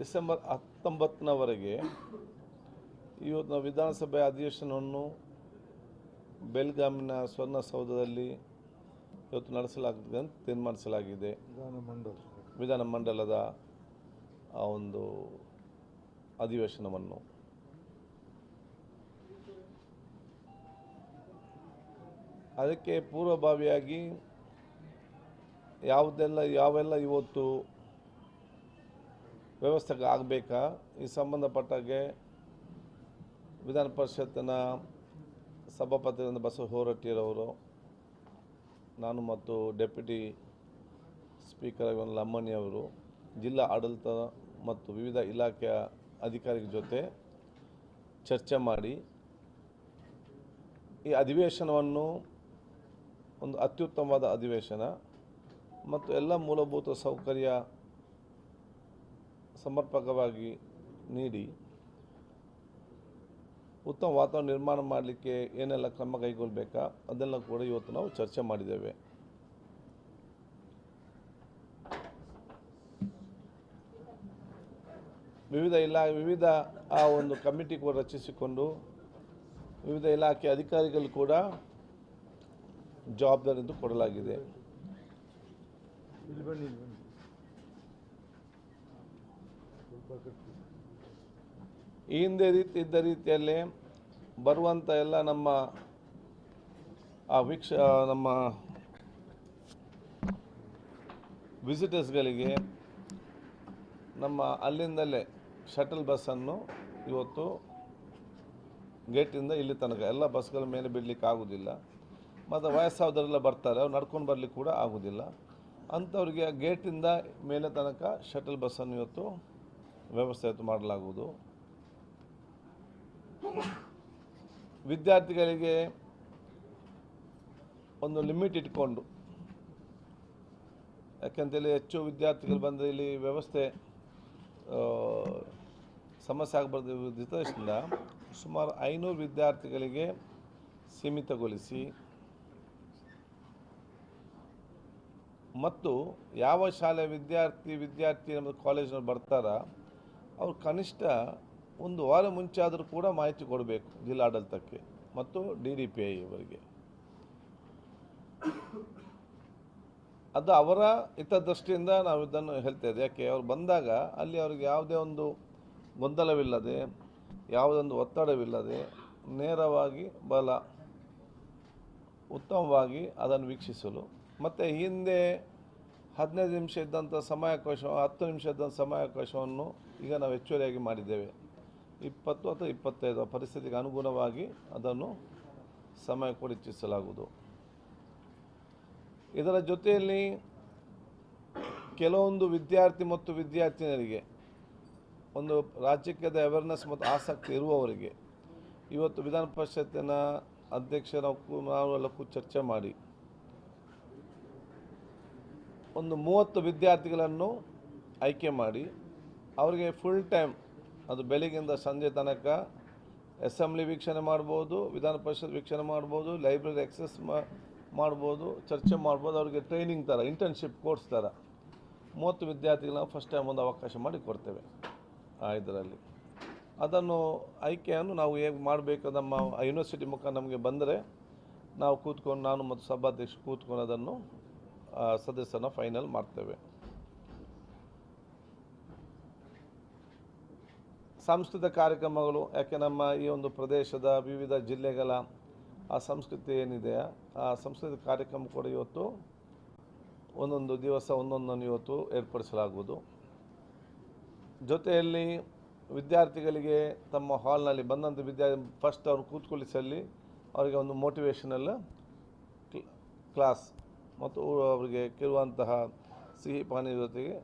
December 19ವರೆಗೆ ಇವತ್ತು ನಾವು ವಿಧಾನಸಭೆ ಅಧಿವೇಶನವನ್ನು ಬೆಳಗಾವಿನ ಸ್ವರ್ಣಸೌಧದಲ್ಲಿ ಇವತ್ತು ನಡೆಸಲಾಗಿದೆ ಅಂತ ತೀರ್ಮಾನಿಸಲಾಗಿದೆ. ವಿಧಾನಮಂಡಲದ ಆ ಒಂದು ಅಧಿವೇಶನವನ್ನು ಅದಕ್ಕೆ ಪೂರ್ವಭಾವಿಯಾಗಿ ಯಾವೆಲ್ಲ ಇವತ್ತು ವ್ಯವಸ್ಥೆಗೆ ಆಗಬೇಕಾ ಈ ಸಂಬಂಧಪಟ್ಟಾಗೆ ವಿಧಾನ ಪರಿಷತ್ತಿನ ಸಭಾಪತಿಗಳಿಂದ ಬಸವ ಹೋರಟ್ಟಿಯರವರು, ನಾನು ಮತ್ತು ಡೆಪ್ಯೂಟಿ ಸ್ಪೀಕರ್ ಲಮ್ಮಣಿಯವರು, ಜಿಲ್ಲಾ ಆಡಳಿತ ಮತ್ತು ವಿವಿಧ ಇಲಾಖೆಯ ಅಧಿಕಾರಿಗಳ ಜೊತೆ ಚರ್ಚೆ ಮಾಡಿ ಈ ಅಧಿವೇಶನವನ್ನು ಒಂದು ಅತ್ಯುತ್ತಮವಾದ ಅಧಿವೇಶನ ಮತ್ತು ಎಲ್ಲ ಮೂಲಭೂತ ಸೌಕರ್ಯ ಸಮರ್ಪಕವಾಗಿ ನೀಡಿ ಉತ್ತಮ ವಾತಾವರಣ ನಿರ್ಮಾಣ ಮಾಡಲಿಕ್ಕೆ ಏನೆಲ್ಲ ಕ್ರಮ ಕೈಗೊಳ್ಳಬೇಕಾ ಅದೆಲ್ಲ ಕೂಡ ಇವತ್ತು ನಾವು ಚರ್ಚೆ ಮಾಡಿದ್ದೇವೆ. ವಿವಿಧ ಆ ಒಂದು ಕಮಿಟಿ ಕೂಡ ರಚಿಸಿಕೊಂಡು ವಿವಿಧ ಇಲಾಖೆ ಅಧಿಕಾರಿಗಳು ಕೂಡ ಜವಾಬ್ದಾರಿಯನ್ನು ಕೊಡಲಾಗಿದೆ. ಈ ಹಿಂದೆ ಇದ್ದ ರೀತಿಯಲ್ಲೇ ಬರುವಂಥ ಎಲ್ಲ ನಮ್ಮ ವಿಸಿಟರ್ಸ್ಗಳಿಗೆ ನಮ್ಮ ಅಲ್ಲಿಂದಲೇ ಶಟಲ್ ಬಸ್ಸನ್ನು ಇವತ್ತು ಗೇಟಿಂದ ಇಲ್ಲಿ ತನಕ ಎಲ್ಲ ಬಸ್ಗಳ ಮೇಲೆ ಬಿಡಲಿಕ್ಕೆ ಆಗೋದಿಲ್ಲ. ಮತ್ತು ವಯಸ್ಸಾದವರೆಲ್ಲ ಬರ್ತಾರೆ, ಅವ್ರು ನಡ್ಕೊಂಡು ಬರಲಿಕ್ಕೆ ಕೂಡ ಆಗೋದಿಲ್ಲ. ಅಂಥವ್ರಿಗೆ ಗೇಟಿಂದ ಮೇಲೆ ತನಕ ಶಟಲ್ ಬಸ್ಸನ್ನು ಇವತ್ತು ವ್ಯವಸ್ಥೆ ಮಾಡಲಾಗುವುದು. ವಿದ್ಯಾರ್ಥಿಗಳಿಗೆ ಒಂದು ಲಿಮಿಟ್ ಇಟ್ಕೊಂಡು, ಯಾಕೆಂತೇಳಿ ಹೆಚ್ಚು ವಿದ್ಯಾರ್ಥಿಗಳು ಬಂದರೆ ಇಲ್ಲಿ ವ್ಯವಸ್ಥೆ ಸಮಸ್ಯೆ ಆಗಬಾರ್ದು ಉದ್ದೇಶದಿಂದ ಸುಮಾರು 500 ವಿದ್ಯಾರ್ಥಿಗಳಿಗೆ ಸೀಮಿತಗೊಳಿಸಿ ಮತ್ತು ಯಾವ ಶಾಲೆ ವಿದ್ಯಾರ್ಥಿ ನಮ್ಮ ಕಾಲೇಜಿನಲ್ಲಿ ಬರ್ತಾರ ಅವ್ರು ಕನಿಷ್ಠ ಒಂದು ವಾರ ಮುಂಚೆ ಆದರೂ ಕೂಡ ಮಾಹಿತಿ ಕೊಡಬೇಕು ಜಿಲ್ಲಾಡಳಿತಕ್ಕೆ ಮತ್ತು DDPI ಅವರಿಗೆ. ಅದು ಅವರ ಹಿತದೃಷ್ಟಿಯಿಂದ ನಾವು ಇದನ್ನು ಹೇಳ್ತಾ ಇದ್ದೇವೆ. ಯಾಕೆ ಅವ್ರು ಬಂದಾಗ ಅಲ್ಲಿ ಅವ್ರಿಗೆ ಯಾವುದೇ ಒಂದು ಗೊಂದಲವಿಲ್ಲದೆ, ಯಾವುದೊಂದು ಒತ್ತಡವಿಲ್ಲದೆ ನೇರವಾಗಿ ಉತ್ತಮವಾಗಿ ಅದನ್ನು ವೀಕ್ಷಿಸಲು, ಮತ್ತು ಹಿಂದೆ 15 ನಿಮಿಷ ಇದ್ದಂಥ ಸಮಯಾವಕಾಶ 10 ನಿಮಿಷ ಇದ್ದಂಥ ಸಮಯಾವಕಾಶವನ್ನು ಈಗ ನಾವು ಹೆಚ್ಚುವರಿಯಾಗಿ ಮಾಡಿದ್ದೇವೆ. 20 ಅಥವಾ 25 ಪರಿಸ್ಥಿತಿಗೆ ಅನುಗುಣವಾಗಿ ಅದನ್ನು ಸಮಯ ಕೂಡ ಹೆಚ್ಚಿಸಲಾಗುವುದು. ಇದರ ಜೊತೆಯಲ್ಲಿ ಕೆಲವೊಂದು ವಿದ್ಯಾರ್ಥಿ ಮತ್ತು ವಿದ್ಯಾರ್ಥಿನಿಯರಿಗೆ ಒಂದು ರಾಜಕೀಯದ ಅವೇರ್ನೆಸ್ ಮತ್ತು ಆಸಕ್ತಿ ಇರುವವರಿಗೆ ಇವತ್ತು ವಿಧಾನ ಪರಿಷತ್ತಿನ ನಾವೆಲ್ಲ ಚರ್ಚೆ ಮಾಡಿ ಒಂದು 30 ವಿದ್ಯಾರ್ಥಿಗಳನ್ನು ಆಯ್ಕೆ ಮಾಡಿ ಅವರಿಗೆ ಫುಲ್ ಟೈಮ್, ಅದು ಬೆಳಗ್ಗಿಂದ ಸಂಜೆ ತನಕ ಅಸೆಂಬ್ಲಿ ವೀಕ್ಷಣೆ ಮಾಡ್ಬೋದು, ವಿಧಾನ ಪರಿಷತ್ ವೀಕ್ಷಣೆ ಮಾಡ್ಬೋದು, ಲೈಬ್ರರಿ ಆಕ್ಸೆಸ್ ಮಾಡ್ಬೋದು, ಚರ್ಚೆ ಮಾಡ್ಬೋದು. ಅವರಿಗೆ ಟ್ರೈನಿಂಗ್ ಥರ, ಇಂಟರ್ನ್ಶಿಪ್ ಕೋರ್ಸ್ ಥರ 30 ವಿದ್ಯಾರ್ಥಿಗಳನ್ನ ಫಸ್ಟ್ ಟೈಮ್ ಒಂದು ಅವಕಾಶ ಮಾಡಿ ಕೊಡ್ತೇವೆ. ಇದರಲ್ಲಿ ಅದನ್ನು ಆಯ್ಕೆಯನ್ನು ನಾವು ಹೇಗೆ ಮಾಡಬೇಕು, ನಮ್ಮ ಯೂನಿವರ್ಸಿಟಿ ಮುಖಾಂತರ ನಮಗೆ ಬಂದರೆ ನಾವು ಕೂತ್ಕೊಂಡು, ನಾನು ಮತ್ತು ಸಭಾಧ್ಯಕ್ಷ ಕೂತ್ಕೊಂಡು ಅದನ್ನು ಸದಸ್ಯರನ್ನ ಫೈನಲ್ ಮಾಡ್ತೇವೆ. ಸಾಂಸ್ಕೃತಿಕ ಕಾರ್ಯಕ್ರಮಗಳು, ಯಾಕೆ ನಮ್ಮ ಈ ಒಂದು ಪ್ರದೇಶದ ವಿವಿಧ ಜಿಲ್ಲೆಗಳ ಆ ಸಂಸ್ಕೃತಿ ಏನಿದೆ ಆ ಸಾಂಸ್ಕೃತಿಕ ಕಾರ್ಯಕ್ರಮ ಕೂಡ ಇವತ್ತು ಒಂದೊಂದು ದಿವಸ ಒಂದೊಂದನ್ನು ಇವತ್ತು ಏರ್ಪಡಿಸಲಾಗುವುದು. ಜೊತೆಯಲ್ಲಿ ವಿದ್ಯಾರ್ಥಿಗಳಿಗೆ ತಮ್ಮ ಹಾಲ್ನಲ್ಲಿ ಬಂದಂಥ ಫಸ್ಟ್ ಅವ್ರು ಕೂತ್ಕೊಳ್ಳಿಸಲ್ಲಿ ಅವರಿಗೆ ಒಂದು ಮೋಟಿವೇಶನಲ್ ಕ್ಲಾಸ್ ಮತ್ತು ಅವರಿಗೆ ಕೆಲವಂತಹ ಸಿಹಿ ಪಾನೀಯ ಜೊತೆಗೆ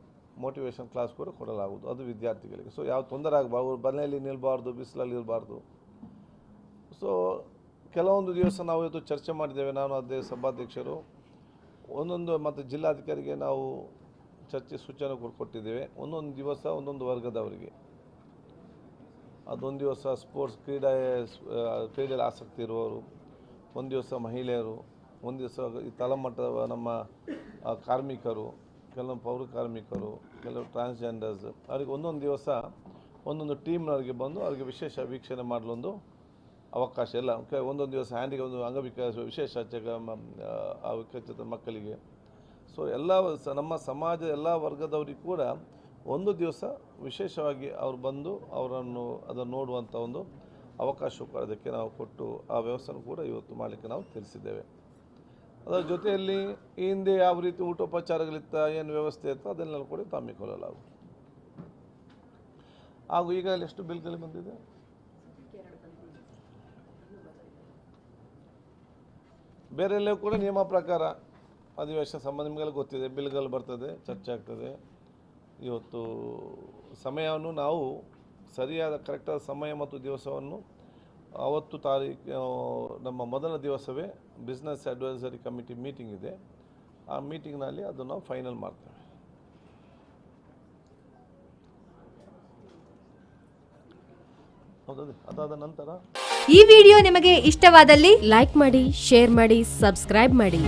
ಮೋಟಿವೇಶನ್ ಕ್ಲಾಸ್ ಕೂಡ ಕೊಡಲಾಗುವುದು. ಅದು ವಿದ್ಯಾರ್ಥಿಗಳಿಗೆ. ಸೊ ಯಾವ ತೊಂದರೆ ಆಗಬಾರ್ದು, ಅವ್ರು ಮನೆಯಲ್ಲಿ ನಿಲ್ಲಬಾರ್ದು, ಬಿಸಿಲಲ್ಲಿ ಇರಬಾರ್ದು. ಸೊ ಕೆಲವೊಂದು ದಿವಸ ನಾವು ಇವತ್ತು ಚರ್ಚೆ ಮಾಡಿದ್ದೇವೆ, ನಾನು ಅದೇ ಸಭಾಧ್ಯಕ್ಷರು ಒಂದೊಂದು ಮತ್ತು ಜಿಲ್ಲಾಧಿಕಾರಿಗೆ ನಾವು ಚರ್ಚೆ ಸೂಚನೆ ಕೊಟ್ಟಿದ್ದೇವೆ. ಒಂದೊಂದು ದಿವಸ ಒಂದೊಂದು ವರ್ಗದವರಿಗೆ, ಅದೊಂದು ದಿವಸ ಸ್ಪೋರ್ಟ್ಸ್ ಕ್ರೀಡೆಯಲ್ಲಿ ಆಸಕ್ತಿ ಇರುವವರು, ಒಂದು ದಿವಸ ಮಹಿಳೆಯರು, ಒಂದು ದಿವಸ ಈ ತಳಮಟ್ಟದ ನಮ್ಮ ಕಾರ್ಮಿಕರು, ಕೆಲವು ಪೌರ ಕಾರ್ಮಿಕರು, ಕೆಲವು ಟ್ರಾನ್ಸ್ಜೆಂಡರ್ಸ್, ಅವರಿಗೆ ಒಂದೊಂದು ದಿವಸ ಒಂದೊಂದು ಟೀಮ್ನವರಿಗೆ ಬಂದು ಅವರಿಗೆ ವಿಶೇಷ ವೀಕ್ಷಣೆ ಮಾಡಲೊಂದು ಅವಕಾಶ ಇಲ್ಲ. ಒಂದೊಂದು ದಿವಸ ಹ್ಯಾಂಡಿಗೆ ಒಂದು ಅಂಗವಿಕಲ ವಿಶೇಷ ವಿಕಲಚೇತನ ಮಕ್ಕಳಿಗೆ. ಸೊ ಎಲ್ಲ ನಮ್ಮ ಸಮಾಜದ ಎಲ್ಲ ವರ್ಗದವರಿಗೂ ಕೂಡ ಒಂದು ದಿವಸ ವಿಶೇಷವಾಗಿ ಅವರು ಬಂದು ಅವರನ್ನು ಅದನ್ನು ನೋಡುವಂಥ ಒಂದು ಅವಕಾಶ ಕೂಡ ಅದಕ್ಕೆ ನಾವು ಕೊಟ್ಟು ಆ ವ್ಯವಸ್ಥೆಯನ್ನು ಕೂಡ ಇವತ್ತು ಮಾಡಲಿಕ್ಕೆ ನಾವು ತಿಳಿಸಿದ್ದೇವೆ. ಅದರ ಜೊತೆಯಲ್ಲಿ ಈ ಹಿಂದೆ ಯಾವ ರೀತಿ ಊಟೋಪಚಾರಗಳಿತ್ತ, ಏನು ವ್ಯವಸ್ಥೆ ಇತ್ತು ಅದನ್ನೆಲ್ಲ ಕೂಡ ಹಮ್ಮಿಕೊಳ್ಳಲಾಗುವುದು. ಹಾಗೂ ಈಗ ಎಷ್ಟು ಬಿಲ್ಗಳು ಬಂದಿದೆ? ಬೇರೆ ಎಲ್ಲ ಕೂಡ ನಿಯಮ ಪ್ರಕಾರ ಅಧಿವೇಶನ ಸಂಬಂಧ ನಿಮಗೆಲ್ಲ ಗೊತ್ತಿದೆ, ಬಿಲ್ಗಳು ಬರ್ತದೆ, ಚರ್ಚೆ ಆಗ್ತದೆ. ಇವತ್ತು ಸಮಯವನ್ನು ನಾವು ಸರಿಯಾದ ಕರೆಕ್ಟಾದ ಸಮಯ ಮತ್ತು ದಿವಸವನ್ನು ಅವತ್ತು ನಮ್ಮ ಮೊದಲ ದಿವಸವೇ ಬಿಸ್ನೆಸ್ ಅಡ್ವೈಸರಿ ಕಮಿಟಿ ಮೀಟಿಂಗ್ ಇದೆ. ಆ ಮೀಟಿಂಗ್ನಲ್ಲಿ ಅದನ್ನು ನಾವು ಫೈನಲ್ ಮಾಡ್ತೇವೆ. ಅದಾದ ನಂತರ ಈ ವಿಡಿಯೋ ನಿಮಗೆ ಇಷ್ಟವಾದಲ್ಲಿ ಲೈಕ್ ಮಾಡಿ, ಶೇರ್ ಮಾಡಿ, ಸಬ್ಸ್ಕ್ರೈಬ್ ಮಾಡಿ.